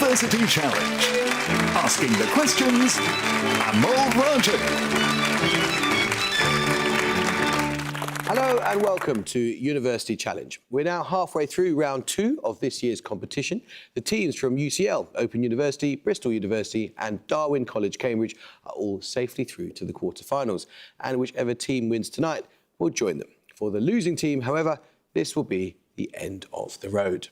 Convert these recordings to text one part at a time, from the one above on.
University Challenge. Asking the questions, Amol Rajan. Hello and welcome to University Challenge. We're now halfway through round 2 of this year's competition. The teams from UCL, Open University, Bristol University and Darwin College, Cambridge are all safely through to the quarter-finals, and whichever team wins tonight will join them. For the losing team, however, this will be the end of the road.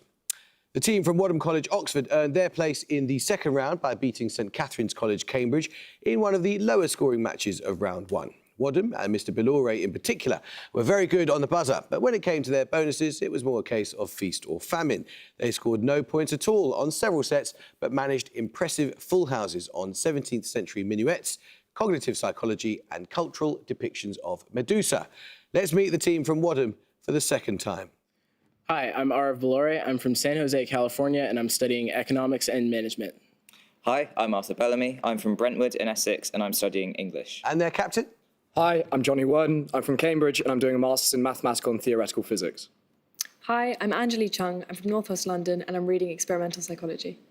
The team from Wadham College, Oxford, earned their place in the second round by beating St Catherine's College, Cambridge, in one of the lower-scoring matches of round 1. Wadham, and Mr Bilore in particular, were very good on the buzzer, but when it came to their bonuses, it was more a case of feast or famine. They scored no points at all on several sets, but managed impressive full houses on 17th century minuets, cognitive psychology and cultural depictions of Medusa. Let's meet the team from Wadham for the second time. Hi, I'm Arav Bilore. I'm from San Jose, California, and I'm studying economics and management. Hi, I'm Arthur Bellamy. I'm from Brentwood in Essex, and I'm studying English. And their captain? Hi, I'm Johnny Worden. I'm from Cambridge and I'm doing a Masters in Mathematical and Theoretical Physics. Hi, I'm Anjali Chung. I'm from North West London and I'm reading Experimental Psychology.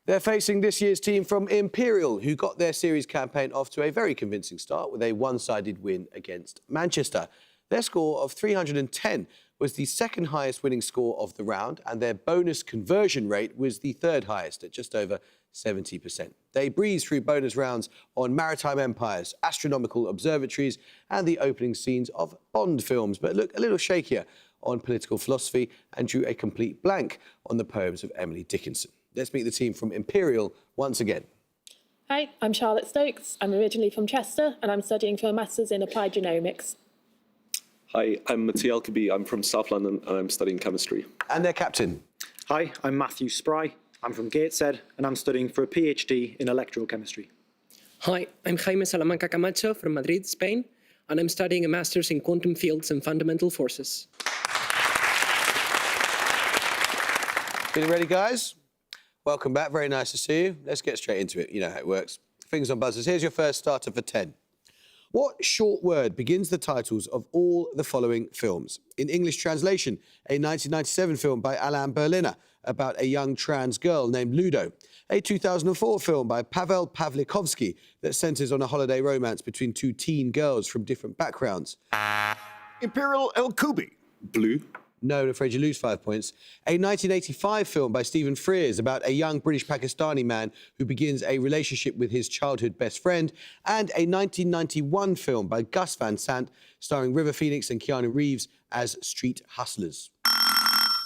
They're facing this year's team from Imperial, who got their series campaign off to a very convincing start with a one-sided win against Manchester. Their score of 310 was the second highest winning score of the round, and their bonus conversion rate was the third highest at just over 70%. They breezed through bonus rounds on maritime empires, astronomical observatories and the opening scenes of Bond films, but looked a little shakier on political philosophy and drew a complete blank on the poems of Emily Dickinson. Let's meet the team from Imperial once again. Hi, I'm Charlotte Stokes. I'm originally from Chester and I'm studying for a Masters in Applied Genomics. Hi, I'm Mathiel Kabi. I'm from South London and I'm studying chemistry. And their captain. Hi, I'm Matthew Spry. I'm from Gateshead and I'm studying for a PhD in electrochemistry. Hi, I'm Jaime Salamanca Camacho from Madrid, Spain, and I'm studying a Master's in Quantum Fields and Fundamental Forces. Feeling ready, guys? Welcome back. Very nice to see you. Let's get straight into it. You know how it works. Fingers on buzzers. Here's your first starter for 10. What short word begins the titles of all the following films? In English translation, a 1997 film by Alain Berliner about a young trans girl named Ludo. A 2004 film by Pavel Pawlikowski that centres on a holiday romance between two teen girls from different backgrounds. Imperial El Kubi. Blue. No, I'm afraid you lose 5 points. A 1985 film by Stephen Frears about a young British Pakistani man who begins a relationship with his childhood best friend. And a 1991 film by Gus Van Sant starring River Phoenix and Keanu Reeves as street hustlers.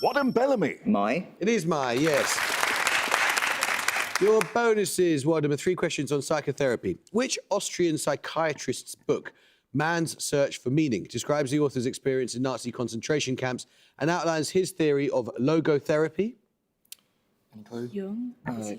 Wadham Bellamy. My. It is my, yes. Your bonuses, Wadham, are 3 questions on psychotherapy. Which Austrian psychiatrist's book, Man's Search for Meaning, describes the author's experience in Nazi concentration camps and outlines his theory of logotherapy? Jung?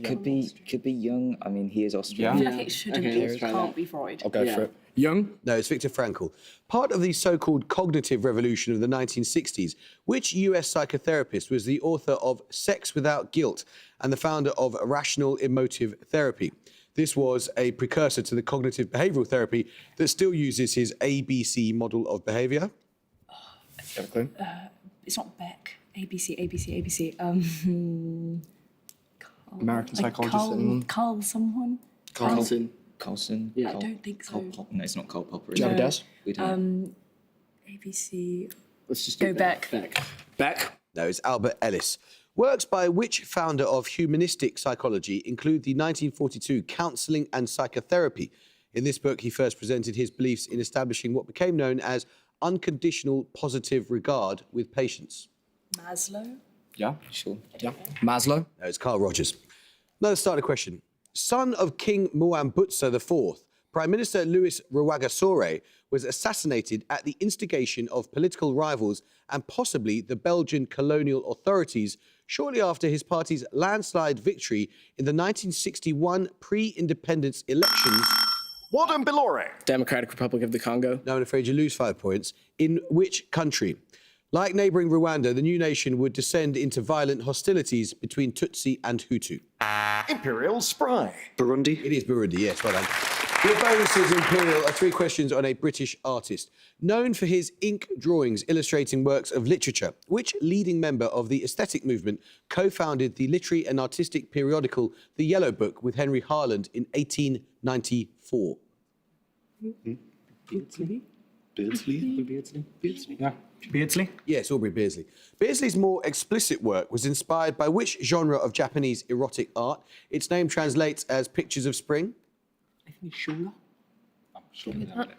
Could be Jung. I mean, he is Austrian. I feel like it shouldn't be. It can't be Freud. I'll go for it. Jung? No, it's Viktor Frankl. Part of the so-called cognitive revolution of the 1960s, which US psychotherapist was the author of Sex Without Guilt and the founder of Rational Emotive Therapy? This was a precursor to the cognitive behavioural therapy that still uses his ABC model of behaviour. It's not Beck. ABC. American psychologist. Carl someone? Carlson. Yeah. I don't think so. No, it's not Karl Popper. Do you have a guess? We don't. ABC. Let's just Go Beck. Beck? No, it's Albert Ellis. Works by which founder of humanistic psychology include the 1942 Counselling and Psychotherapy? In this book, he first presented his beliefs in establishing what became known as unconditional positive regard with patients. Maslow? Yeah. Sure. Yeah. Maslow? No, it's Carl Rogers. Another starter question. Son of King Mwambutsa IV, Prime Minister Louis Rwagasore was assassinated at the instigation of political rivals and possibly the Belgian colonial authorities shortly after his party's landslide victory in the 1961 pre-independence elections. Wadham Bilore. Democratic Republic of the Congo. No, I'm afraid you lose 5 points. In which country? Like neighbouring Rwanda, the new nation would descend into violent hostilities between Tutsi and Hutu. Imperial Spry. Burundi. It is Burundi, yes, well done. Your bonuses, Imperial, are 3 questions on a British artist. Known for his ink drawings illustrating works of literature, which leading member of the aesthetic movement co-founded the literary and artistic periodical The Yellow Book with Henry Harland in 1894? Beardsley? Yeah. Beardsley? Yes, Aubrey Beardsley. Beardsley's more explicit work was inspired by which genre of Japanese erotic art? Its name translates as Pictures of Spring. I think Shunga.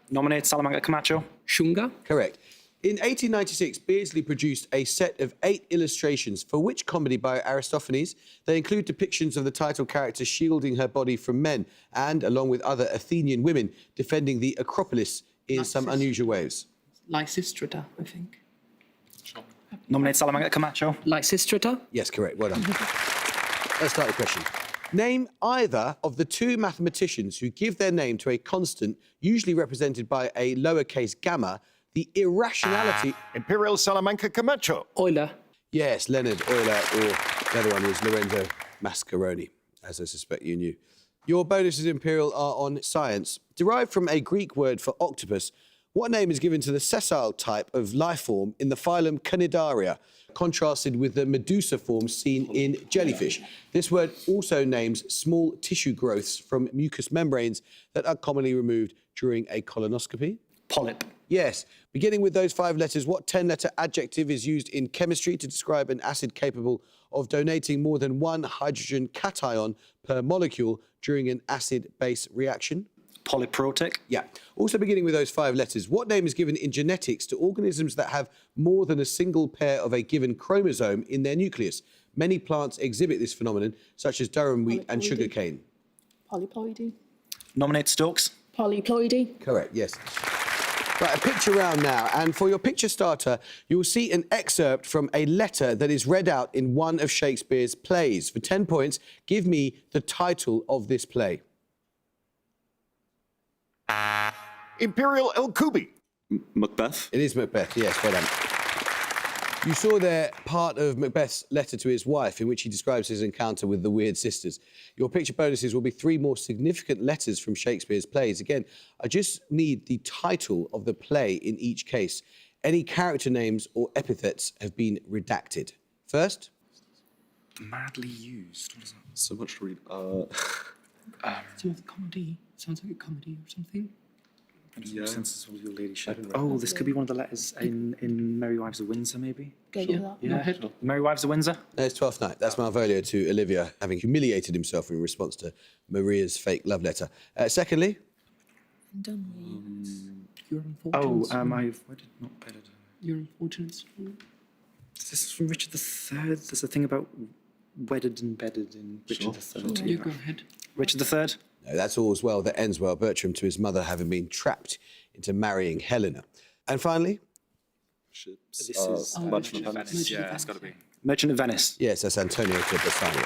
Nominate Salamanca Camacho. Shunga? Correct. In 1896, Beardsley produced a set of 8 illustrations for which comedy by Aristophanes? They include depictions of the title character shielding her body from men and, along with other Athenian women, defending the Acropolis in some unusual ways. Lysistrata, I think. Nominate Salamanca Camacho. Lysistrata? Yes, correct. Well done. Let's start the question. Name either of the 2 mathematicians who give their name to a constant, usually represented by a lowercase gamma, the irrationality... Imperial Salamanca Camacho. Euler. Yes, Leonard Euler, or the other one was Lorenzo Mascheroni, as I suspect you knew. Your bonuses, Imperial, are on science. Derived from a Greek word for octopus, what name is given to the sessile type of life form in the phylum Cnidaria, contrasted with the medusa form seen in jellyfish? This word also names small tissue growths from mucous membranes that are commonly removed during a colonoscopy. Polyp. Yes. Beginning with those 5 letters, what 10-letter adjective is used in chemistry to describe an acid capable of donating more than 1 hydrogen cation per molecule during an acid-base reaction? Polyprotic. Yeah. Also beginning with those 5 letters, what name is given in genetics to organisms that have more than a single pair of a given chromosome in their nucleus? Many plants exhibit this phenomenon, such as durum wheat and sugarcane. Polyploidy. Nominate Stokes. Polyploidy. Correct, yes. Right, a picture round now, and for your picture starter, you'll see an excerpt from a letter that is read out in one of Shakespeare's plays. For 10 points, give me the title of this play. Imperial El Kubi. Macbeth. It is Macbeth, yes, well done. You saw there part of Macbeth's letter to his wife in which he describes his encounter with the weird sisters. Your picture bonuses will be 3 more significant letters from Shakespeare's plays. Again, I just need the title of the play in each case. Any character names or epithets have been redacted. First? Madly used. What is that? So much to read. Some of the comedy. Sounds like a comedy or something. Yeah. Senses of your ladyship. Oh, this could be one of the letters in Merry Wives of Windsor, maybe? Go with that. Yeah. Merry Wives of Windsor? No, it's Twelfth Night. That's Malvolio to Olivia, having humiliated himself in response to Maria's fake love letter. Secondly? You're unfortunate. Oh, Soul. I've wedded, not bedded. You're unfortunate. Soul. This is from Richard III. There's a thing about wedded and bedded in Richard III. You go ahead. Richard III? No, that's all's well that ends well. Bertram to his mother having been trapped into marrying Helena. And finally? Ships. This is Merchant of Venice. Yeah, that's got to be. Merchant of Venice. Yes, that's Antonio de Bassano.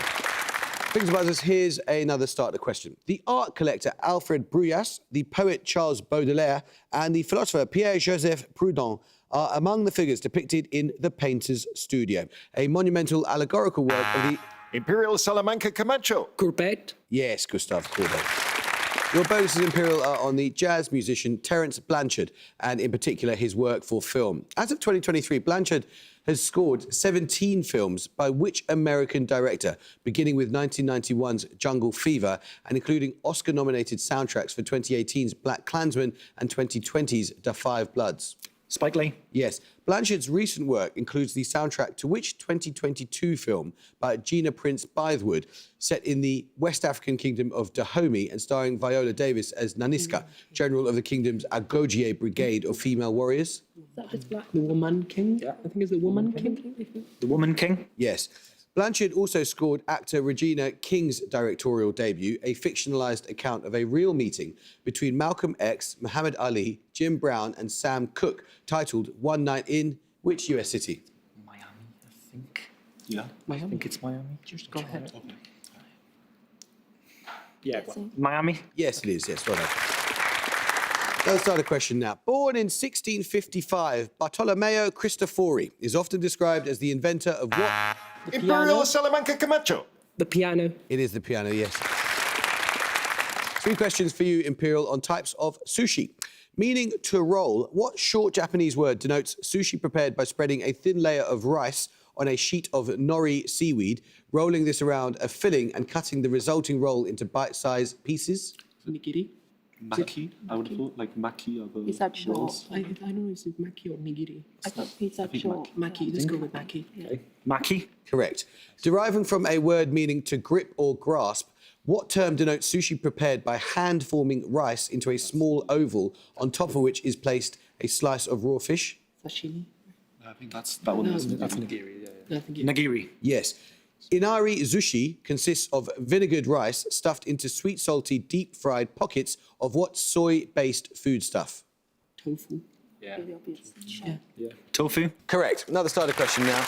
Fingers and buzzers, here's another starter question. The art collector Alfred Bruyas, the poet Charles Baudelaire, and the philosopher Pierre-Joseph Proudhon are among the figures depicted in The Painter's Studio, a monumental allegorical work of the... Imperial Salamanca Camacho. Courbet. Yes, Gustave Courbet. Your bonuses, Imperial, are on the jazz musician Terence Blanchard, and in particular his work for film. As of 2023, Blanchard has scored 17 films by which American director, beginning with 1991's Jungle Fever and including Oscar-nominated soundtracks for 2018's Black Klansman and 2020's Da 5 Bloods? Spike Lee. Yes. Blanchard's recent work includes the soundtrack to which 2022 film by Gina Prince Bythewood, set in the West African kingdom of Dahomey and starring Viola Davis as Naniska, general of the kingdom's Agogie Brigade of female warriors? Is that just black? The Woman King. Yeah. I think it's the Woman King. The Woman King. Yes. Blanchard also scored actor Regina King's directorial debut, a fictionalized account of a real meeting between Malcolm X, Muhammad Ali, Jim Brown, and Sam Cooke, titled One Night in which US city? Miami, I think. Yeah. I think it's Miami. Just go ahead. Yeah. Miami. Yes, it is. Yes, well done. Let's start a question now. Born in 1655, Bartolomeo Cristofori is often described as the inventor of what? Imperial Salamanca Camacho. The piano. It is the piano, yes. 3 questions for you, Imperial, on types of sushi. Meaning to roll, what short Japanese word denotes sushi prepared by spreading a thin layer of rice on a sheet of nori seaweed, rolling this around a filling and cutting the resulting roll into bite-sized pieces? Nigiri? Maki, I would have thought, like maki are the Is that short? rolls. I don't know, is it maki or nigiri? I thought pizza short. Maki, let's go with maki. Maki. Correct. Deriving from a word meaning to grip or grasp, what term denotes sushi prepared by hand-forming rice into a small oval, on top of which is placed a slice of raw fish? Sashimi? I think that one is nigiri. I think Nigiri. Yes. Inari zushi consists of vinegared rice stuffed into sweet, salty, deep-fried pockets of what soy-based foodstuff? tofu. Really obvious. Tofu. Correct. Another starter question now.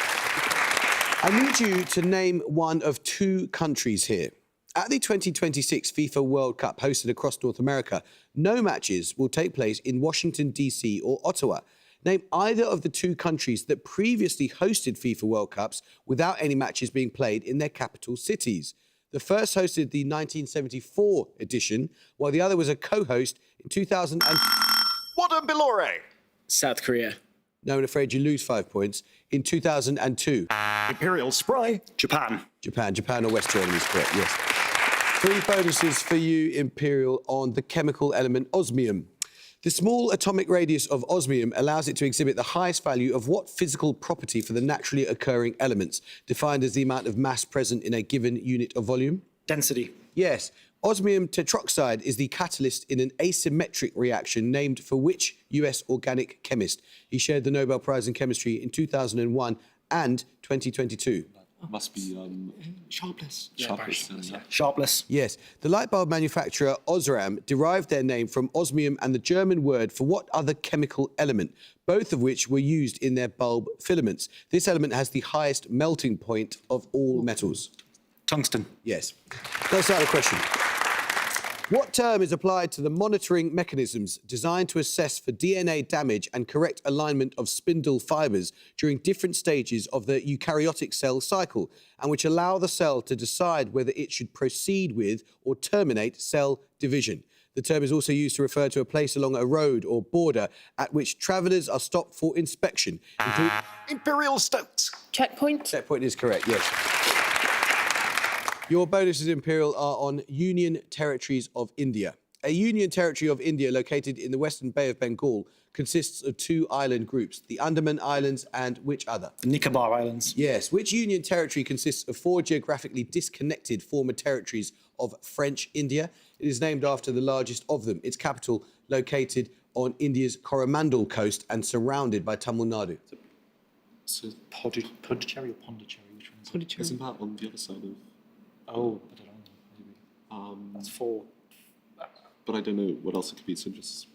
I need you to name one of 2 countries here. At the 2026 FIFA World Cup hosted across North America, no matches will take place in Washington, D.C. or Ottawa. Name either of the 2 countries that previously hosted FIFA World Cups without any matches being played in their capital cities. The first hosted the 1974 edition, while the other was a co-host in 2000 and... Wadham Belore. South Korea. No, I'm afraid you lose 5 points. In 2002. Imperial Spry. Japan. Japan or West Germany is correct, yes. 3 bonuses for you, Imperial, on the chemical element osmium. The small atomic radius of osmium allows it to exhibit the highest value of what physical property for the naturally occurring elements, defined as the amount of mass present in a given unit of volume? Density. Yes. Osmium tetroxide is the catalyst in an asymmetric reaction named for which US organic chemist? He shared the Nobel Prize in Chemistry in 2001 and 2022. Must be Sharpless. sharpless. Sharpless. Yes. The light bulb manufacturer Osram derived their name from osmium and the German word for what other chemical element, both of which were used in their bulb filaments. This element has the highest melting point of all metals. Tungsten. Yes. Let's start the question. What term is applied to the monitoring mechanisms designed to assess for DNA damage and correct alignment of spindle fibres during different stages of the eukaryotic cell cycle, and which allow the cell to decide whether it should proceed with or terminate cell division? The term is also used to refer to a place along a road or border at which travellers are stopped for inspection. Imperial Stokes. Checkpoint. Checkpoint is correct, yes. Your bonuses, Imperial, are on Union Territories of India. A Union Territory of India located in the Western Bay of Bengal consists of 2 island groups, the Andaman Islands and which other? Nicobar Islands. Yes. Which Union Territory consists of 4 geographically disconnected former territories of French India? It is named after the largest of them. Its capital located on India's Coromandel coast and surrounded by Tamil Nadu. So Puducherry or Pondicherry? Which one is it? Pondicherry. Isn't that on the other side of? Oh, I don't know. Maybe. That's 4. But I don't know what else it could be. So just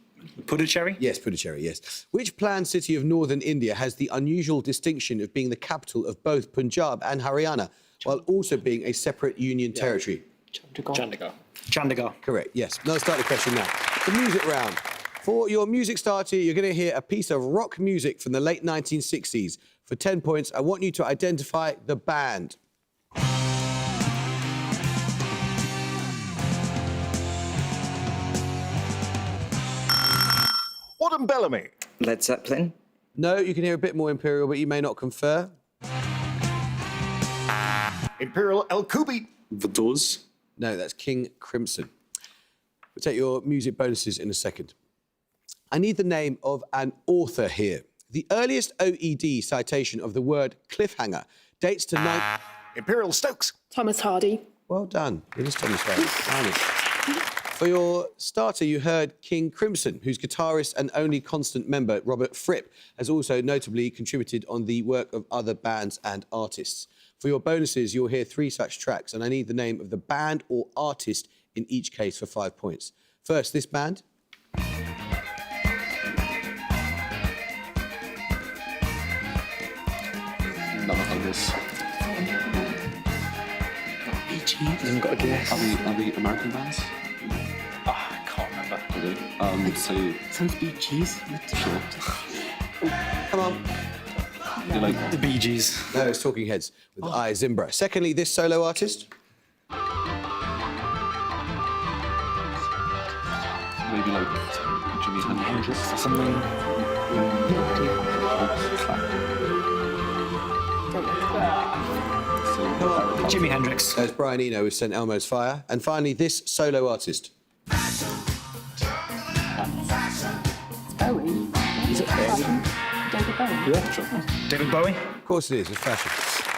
Puducherry? Yes, Puducherry, yes. Which planned city of northern India has the unusual distinction of being the capital of both Punjab and Haryana, while also being a separate union territory? Chandigarh. Correct, yes. Now let's start the question now. The music round. For your music starter, you're going to hear a piece of rock music from the late 1960s. For 10 points, I want you to identify the band. Wadham Bellamy. Led Zeppelin. No, you can hear a bit more Imperial, but you may not confer. Imperial El Kubi. the Doors. No, that's King Crimson. We'll take your music bonuses in a second. I need the name of an author here. The earliest OED citation of the word cliffhanger dates to Imperial Stokes. Thomas Hardy. Well done. It is Thomas Hardy. For your starter, you heard King Crimson, whose guitarist and only constant member, Robert Fripp, has also notably contributed on the work of other bands and artists. For your bonuses, you'll hear 3 such tracks, and I need the name of the band or artist in each case for 5 points. First, this band. None of this. You've got a guess. Are they American bands? I can't remember. Are they? So Sounds Bee Gees. sure. Come on. They're like The Bee Gees. No, it's Talking Heads with I, Zimbra. Secondly, this solo artist. maybe like Jimi Hendrix or something. Jimi Hendrix. There's Brian Eno with St Elmo's Fire. And finally, this solo artist. Bowie. Is it fashion? David Bowie? Yeah, sure. David Bowie. Of course it is, it's fashion.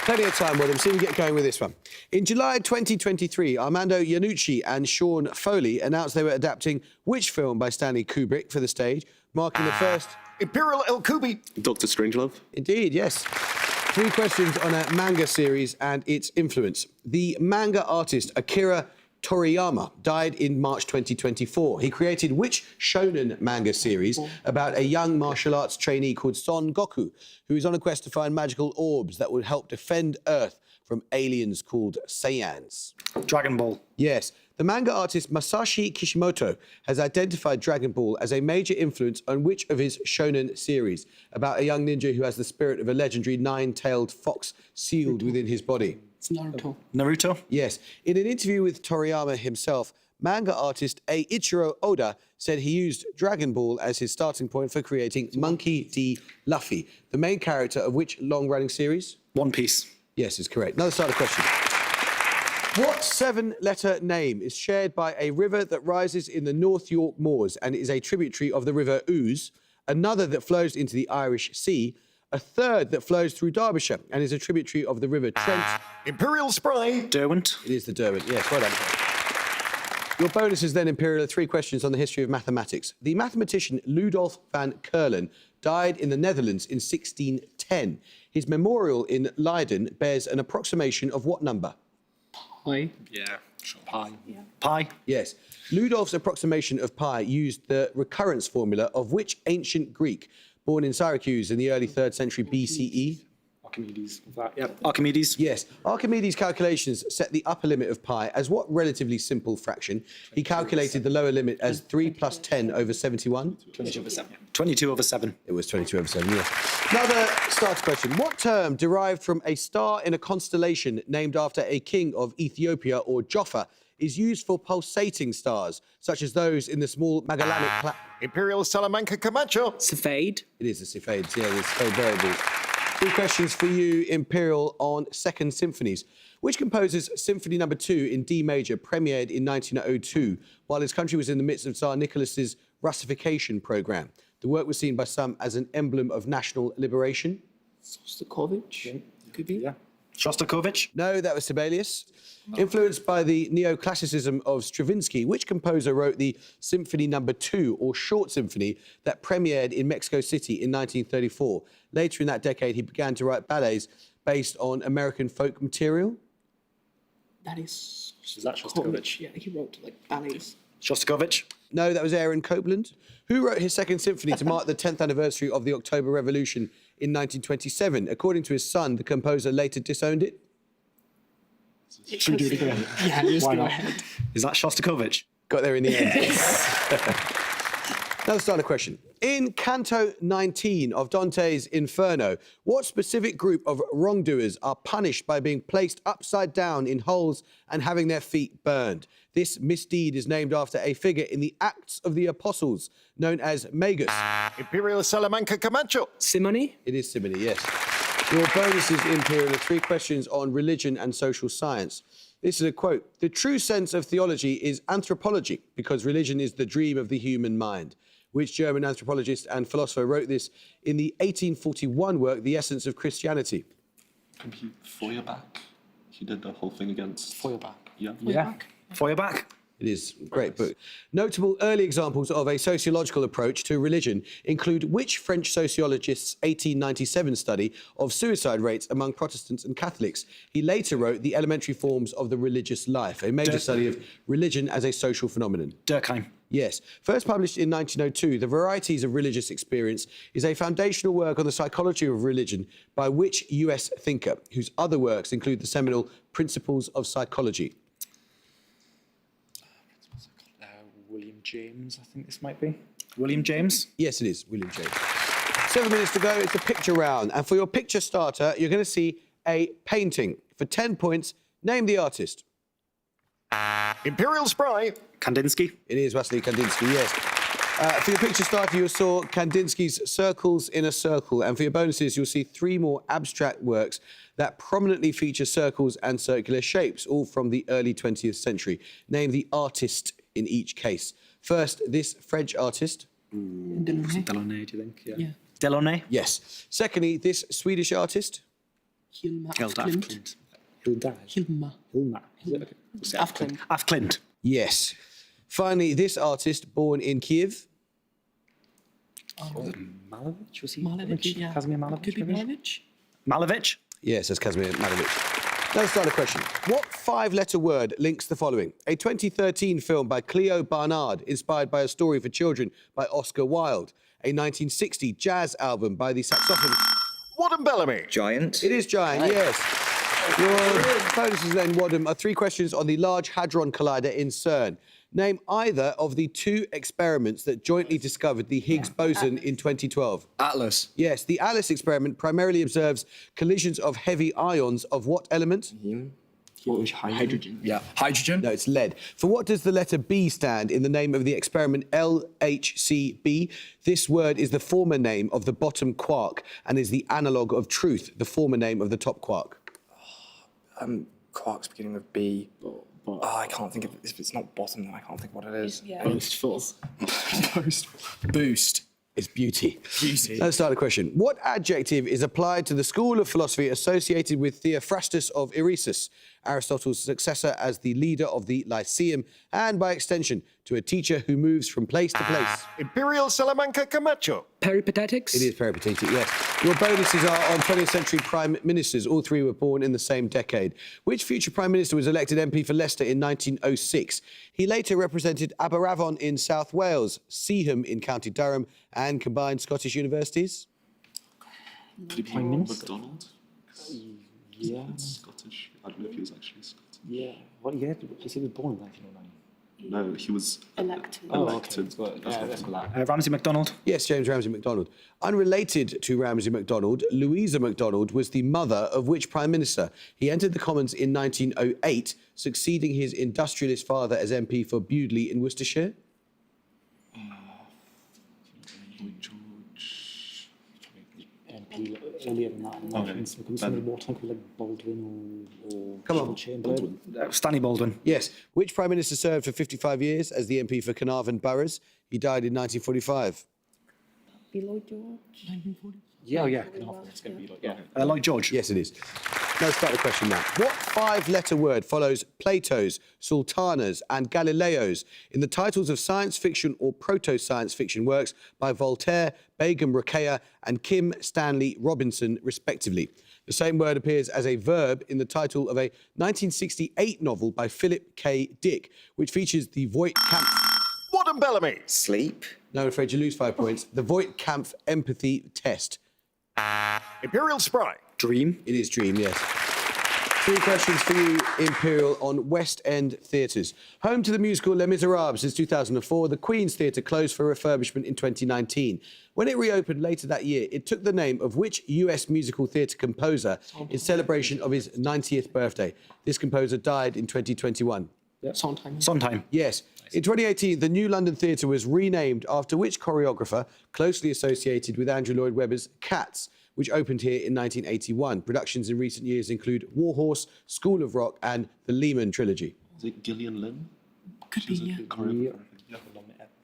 Plenty of time, Wadham. See if we get going with this one. In July 2023, Armando Iannucci and Sean Foley announced they were adapting which film by Stanley Kubrick for the stage, marking the first... Imperial El Kubi. Dr. Strangelove. Indeed, yes. 3 questions on a manga series and its influence. The manga artist Akira Toriyama died in March 2024. He created which shonen manga series about a young martial arts trainee called Son Goku, who is on a quest to find magical orbs that would help defend Earth from aliens called Saiyans? Dragon Ball. Yes. The manga artist Masashi Kishimoto has identified Dragon Ball as a major influence on which of his shonen series, about a young ninja who has the spirit of a legendary 9-tailed fox sealed within his body. It's Naruto. Naruto. Yes. In an interview with Toriyama himself, manga artist Eiichiro Oda said he used Dragon Ball as his starting point for creating Monkey D. Luffy, the main character of which long-running series? One Piece. Yes, is correct. Another starter question. What 7-letter name is shared by a river that rises in the North York Moors and is a tributary of the River Ouse, another that flows into the Irish Sea, a third that flows through Derbyshire and is a tributary of the River Trent? Imperial Spry. Derwent. It is the Derwent. Yes, well done. Your bonuses then, Imperial, are 3 questions on the history of mathematics. The mathematician Ludolf van Curlen died in the Netherlands in 1610. His memorial in Leiden bears an approximation of what number? Pi. Yeah, sure. Pi. Yeah. Pi. Yes. Ludolf's approximation of pi used the recurrence formula of which ancient Greek, born in Syracuse in the early 3rd century BCE? Archimedes. Yep. Archimedes. Yes. Archimedes' calculations set the upper limit of pi as what relatively simple fraction? He calculated the lower limit as 3 plus 10 over 71? 22 over 7. 22 over 7. It was 22 over 7, yes. Another starter question. What term derived from a star in a constellation named after a king of Ethiopia or Joffa is used for pulsating stars, such as those in the small Magellanic... Imperial Salamanca Camacho. Cephade. It is the Cephades, yeah, the Cephade variables. 3 questions for you, Imperial, on second symphonies. Which composer's Symphony No. 2 in D major premiered in 1902 while his country was in the midst of Tsar Nicholas's Russification programme? The work was seen by some as an emblem of national liberation. Shostakovich. Could be. Yeah. Shostakovich. No, that was Sibelius. Influenced by the neoclassicism of Stravinsky, which composer wrote the Symphony No. 2, or Short Symphony, that premiered in Mexico City in 1934? Later in that decade, he began to write ballets based on American folk material. That is. Is that Shostakovich? Yeah, he wrote like ballets. Shostakovich. No, that was Aaron Copland. Who wrote his second symphony to mark the 10th anniversary of the October Revolution in 1927? According to his son, the composer later disowned it. Should we do it again? Yeah, just Why go not? ahead. Is that Shostakovich? Got there in the end. Another starter question. In Canto 19 of Dante's Inferno, what specific group of wrongdoers are punished by being placed upside down in holes and having their feet burned? This misdeed is named after a figure in the Acts of the Apostles, known as Magus. Imperial Salamanca Camacho. Simony. It is Simony, yes. Your bonuses, Imperial, are 3 questions on religion and social science. This is a quote. The true sense of theology is anthropology, because religion is the dream of the human mind. Which German anthropologist and philosopher wrote this in the 1841 work, The Essence of Christianity? Feuerbach. He did the whole thing against... Feuerbach. Yeah. Yeah. Feuerbach. It is a great book. Notable early examples of a sociological approach to religion include which French sociologist's 1897 study of suicide rates among Protestants and Catholics? He later wrote The Elementary Forms of the Religious Life, a major study of religion as a social phenomenon. Durkheim. Yes. First published in 1902, The Varieties of Religious Experience is a foundational work on the psychology of religion by which US thinker, whose other works include the seminal Principles of Psychology? William James, I think this might be. William James? Yes, it is, William James. 7 minutes to go, it's the picture round. And for your picture starter, you're going to see a painting. For 10 points, name the artist. Imperial Spry. Kandinsky. It is Wassily Kandinsky, yes. For your picture starter, you saw Kandinsky's Circles in a Circle. And for your bonuses, you'll see 3 more abstract works that prominently feature circles and circular shapes, all from the early 20th century. Name the artist in each case. First, this French artist. Delaunay, do you think? Yeah. Delaunay? Yes. Secondly, this Swedish artist. Hilda Af Klint. Yes. Finally, this artist born in Kiev. Malevich, was he? Malevich, yeah. Kazimir Malevich? Could be Malevich. Malevich? Yes, that's Kazimir Malevich. Let's start a question. What 5-letter word links the following? A 2013 film by Cleo Barnard, inspired by a story for children by Oscar Wilde. A 1960 jazz album by the saxophone... Wadham Bellamy. Giant. It is Giant, yes. Your bonuses then, Wadham, are 3 questions on the Large Hadron Collider in CERN. Name either of the 2 experiments that jointly discovered the Higgs boson in 2012. Atlas. Yes, the ALICE experiment primarily observes collisions of heavy ions of what element? Hydrogen. Yeah. Hydrogen. No, it's lead. For what does the letter B stand in the name of the experiment LHCb? This word is the former name of the bottom quark and is the analogue of truth, the former name of the top quark. Quarks beginning with B. I can't think of it. If it's not bottom, then I can't think what it is. Yeah. Boastful. Boost. It's beauty. Beauty. Let's start a question. What adjective is applied to the school of philosophy associated with Theophrastus of Eresus, Aristotle's successor as the leader of the Lyceum, and by extension, to a teacher who moves from place to place? Imperial Salamanca Camacho. Peripatetics? It is peripatetic, yes. Your bonuses are on 20th century prime ministers. All 3 were born in the same decade. Which future prime minister was elected MP for Leicester in 1906? He later represented Aberavon in South Wales, Seaham in County Durham, and combined Scottish universities? Prime Minister? MacDonald? Yeah. Scottish. I don't know if he was actually Scottish. Yeah. What year? Because he was born in 1909. No, he was Elected. elected. Ramsay MacDonald? Yes, James Ramsay MacDonald. Unrelated to Ramsay MacDonald, Louisa MacDonald was the mother of which Prime Minister? He entered the Commons in 1908, succeeding his industrialist father as MP for Bewdley in Worcestershire. Lloyd George. MP earlier than that. Somebody more time like Baldwin or Come on. Chamberlain. Stanley Baldwin. Yes. Which Prime Minister served for 55 years as the MP for Carnarvon Boroughs? He died in 1945. Lloyd George. 1940. Yeah, yeah. It's going to be like, yeah. Lloyd George. Yes, it is. Let's start the question now. What 5-letter word follows Plato's, Sultana's and Galileo's in the titles of science fiction or proto-science fiction works by Voltaire, Begum Rokeya and Kim Stanley Robinson, respectively? The same word appears as a verb in the title of a 1968 novel by Philip K. Dick, which features the Voigt-Kampff... Wadham Bellamy. Sleep. No, I'm afraid you lose 5 points. The Voigt-Kampff empathy test. Imperial Spry. Dream. It is Dream, yes. 3 questions for you, Imperial, on West End theatres. Home to the musical Les Miserables since 2004, the Queen's Theatre closed for refurbishment in 2019. When it reopened later that year, it took the name of which US musical theatre composer in celebration of his 90th birthday? This composer died in 2021. Sondheim. Sondheim. Yes. In 2018, the New London Theatre was renamed after which choreographer closely associated with Andrew Lloyd Webber's Cats, which opened here in 1981. Productions in recent years include Warhorse, School of Rock and the Lehman Trilogy. Is it Gillian Lynn? Could be, yeah.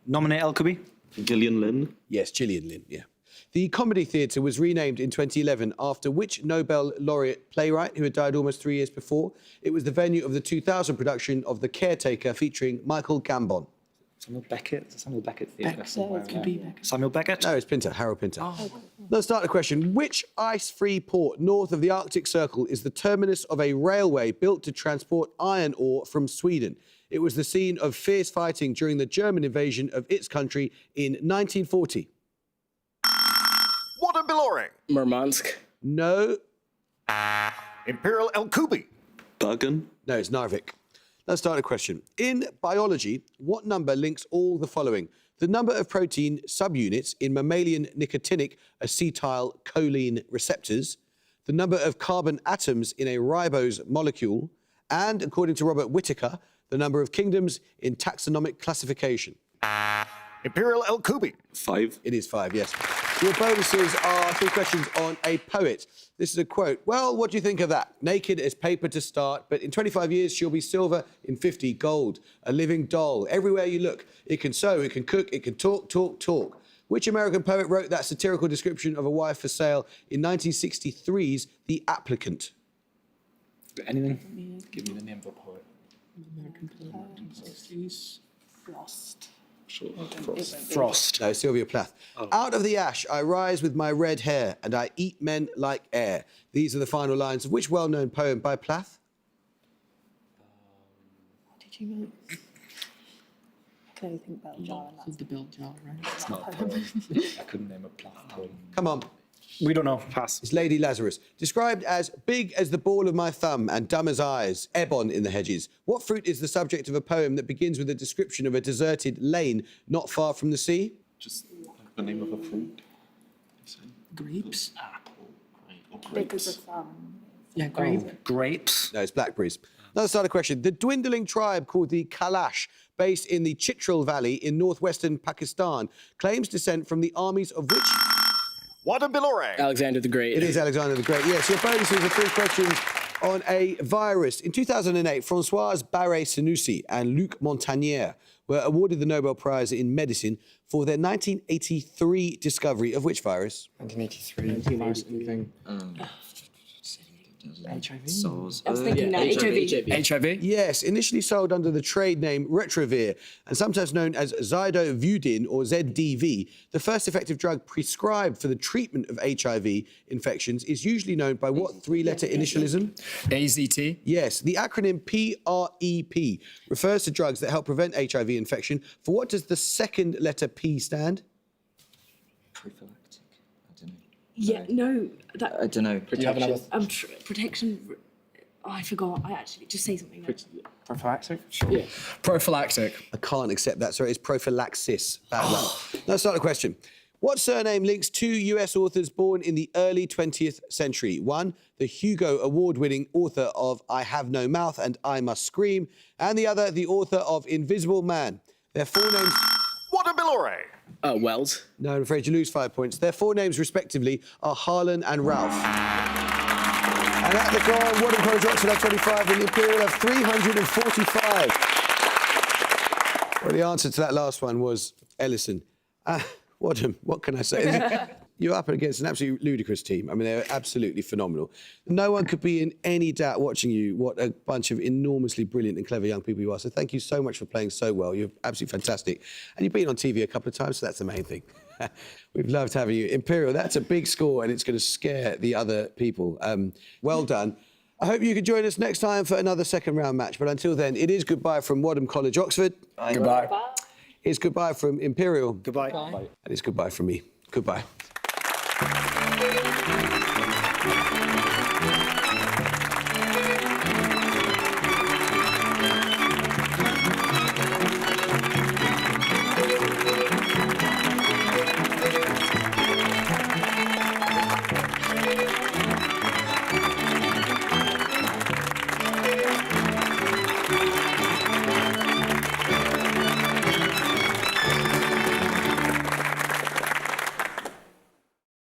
Nominate Elkeby. Gillian Lynn? Yes, Gillian Lynn, yeah. The Comedy Theatre was renamed in 2011 after which Nobel laureate playwright who had died almost 3 years before? It was the venue of the 2000 production of The Caretaker featuring Michael Gambon. Samuel Beckett. Samuel Beckett Theatre. Could be Beckett. Samuel Beckett? No, it's Pinter, Harold Pinter. Let's start the question. Which ice-free port north of the Arctic Circle is the terminus of a railway built to transport iron ore from Sweden? It was the scene of fierce fighting during the German invasion of its country in 1940. Wadham Bellamy. Murmansk. No. Imperial El Kubi. Bergen? No, it's Narvik. Let's start a question. In biology, what number links all the following? The number of protein subunits in mammalian nicotinic acetylcholine receptors, the number of carbon atoms in a ribose molecule, and, according to Robert Whittaker, the number of kingdoms in taxonomic classification. Imperial El Kubi. 5. It is 5, yes. Your bonuses are 3 questions on a poet. This is a quote. Well, what do you think of that? Naked as paper to start, but in 25 years she'll be silver, in 50 gold. A living doll. Everywhere you look, it can sew, it can cook, it can talk, talk, talk. Which American poet wrote that satirical description of a wife for sale in 1963's The Applicant? Anything? Give me the name of a poet. American poet. Frost. Frost. No, Sylvia Plath. Out of the ash I rise with my red hair, and I eat men like air. These are the final lines of which well-known poem by Plath? What did you mean? I can only think about jar and that's The bell jar, right? It's not a poem. I couldn't name a Plath poem. Come on. We don't know. Pass. It's Lady Lazarus. Described as big as the ball of my thumb and dumb as eyes, ebon in the hedges. What fruit is the subject of a poem that begins with a description of a deserted lane not far from the sea? Just the name of a fruit. Grapes? Apple. Right. Or grapes. Yeah, grapes. Grapes. No, it's blackberries. Another starter question. The dwindling tribe called the Kalash, based in the Chitral Valley in northwestern Pakistan, claims descent from the armies of which? Wadham Bilore. Alexander the Great. It is Alexander the Great. Yes, your bonuses are 3 questions on a virus. In 2008, Françoise Barré-Senoussi and Luc Montagnier were awarded the Nobel Prize in Medicine for their 1983 discovery of which virus? 1983. Virus, anything. HIV? SARS. I was thinking that. HIV. HIV. Yes, initially sold under the trade name Retrovir and sometimes known as Zidovudin or ZDV, the first effective drug prescribed for the treatment of HIV infections is usually known by what 3-letter initialism? AZT. Yes, the acronym PrEP refers to drugs that help prevent HIV infection. For what does the second letter P stand? Prophylactic. I don't know. Yeah, no. That, I don't know. protection. Oh, I forgot. I actually just say something. Prophylactic? Yeah. Prophylactic. I can't accept that. Sorry, it's prophylaxis. Bad luck. Now, start the question. What surname links 2 US authors born in the early 20th century? 1, the Hugo Award-winning author of I Have No Mouth and I Must Scream, and the other, the author of Invisible Man. Their full names... Wadham Bilore. Wells. No, I'm afraid you lose 5 points. Their full names, respectively, are Harlan and Ralph. And at the Grand, Wadham College Oxford have 25 and the Imperial have 345. Well, the answer to that last one was Ellison. Wadham, what can I say? You're up against an absolutely ludicrous team. I mean, they're absolutely phenomenal. No one could be in any doubt watching you what a bunch of enormously brilliant and clever young people you are. So thank you so much for playing so well. You're absolutely fantastic. And you've been on TV a couple of times, so that's the main thing. We've loved having you. Imperial, that's a big score and it's going to scare the other people. Well done. I hope you can join us next time for another second round match. But until then, it is goodbye from Wadham College, Oxford. Bye. Goodbye. It's goodbye from Imperial. Goodbye. And it's goodbye from me. Goodbye.